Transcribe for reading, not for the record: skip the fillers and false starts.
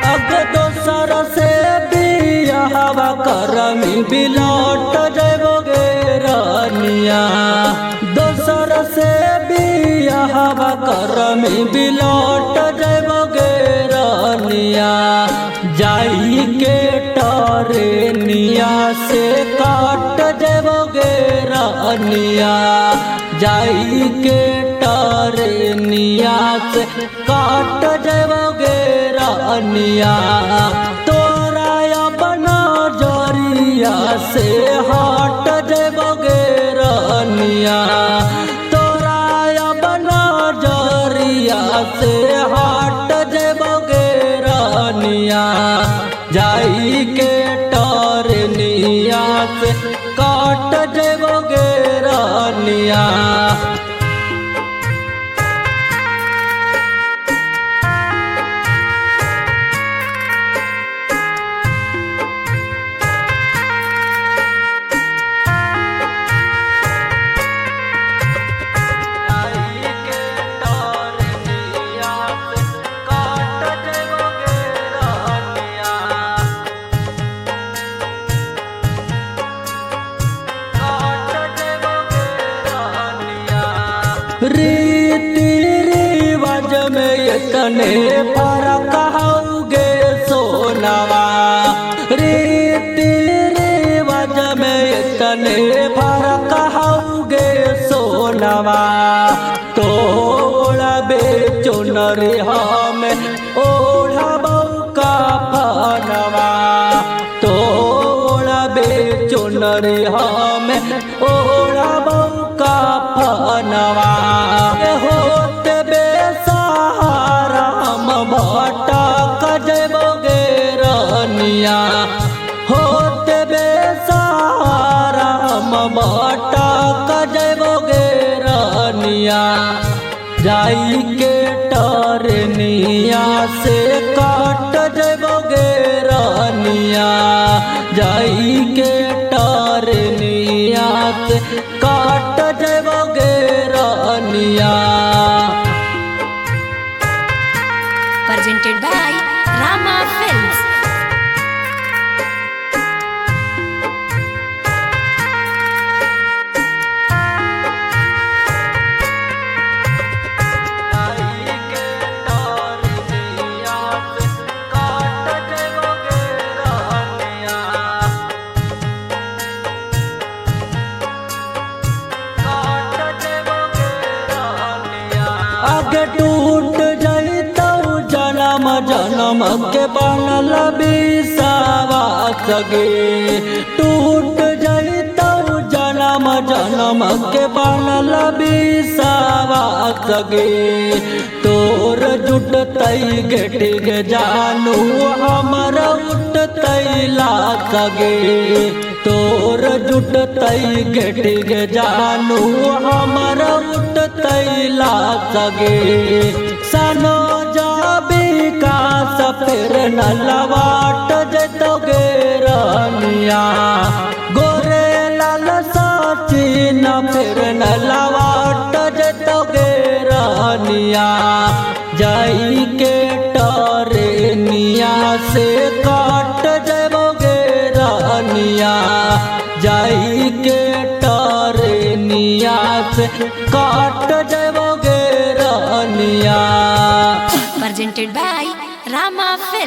अग दोसर से बियाहवा करमी बिलौट जैबोगे रानिया। दोसर से बियाहवा करमी बिलौट जैबोगे रानिया। जाई के टरेनिया से काट जैबोगे रानिया। जाई के टरेनिया से काट जैबोगे रानिया। तोरा अपना जरिया से हट जैबोगे रानिया। तोरा अपना जरिया से हट जैबोगे रानिया। जाई के टरेनिया से काट जैबोगे रानिया। रीति रिवाज में इतने फर्क होगे सोनावा। रीति रिवाज में इतने फर्क होगे सोनावा। तोड़ा बेचुनरी हमें ओढ़बौ का फनवा। तोड़ा बेचुनरी हमें ओढ़बौ का फनवा। होते बेसहारा हम भटक जैबोगे रानिया। होते बेसहारा हम भटक जैबोगे रानिया। जाई के टरेनिया से काट जैबोगे रानिया। जाई के टरेनिया से काट जैबोगे रानिया। Presented by Rama Films. आगे टूट जैतौ जन्म जन्म के बनल विश्वास गे। टूट जैतौ जन्म जन्म के बनल विश्वास गे। तोर जुटतै गेटी गे जानू हमर उठतै लाश गे। तोर जुटतै गेटी गे जानू हमर उठतै लाश गे। सनो जाबी का सफेर न लवाट जैतोगे रानिया। गोरे लाल साची न फिर न लवाट जैतोगे रानिया। जाई के टरेनिया से काट जैबोगे रानिया। जाई के टरेनिया से काट जैबोगे रानिया। Presented by Rama Films.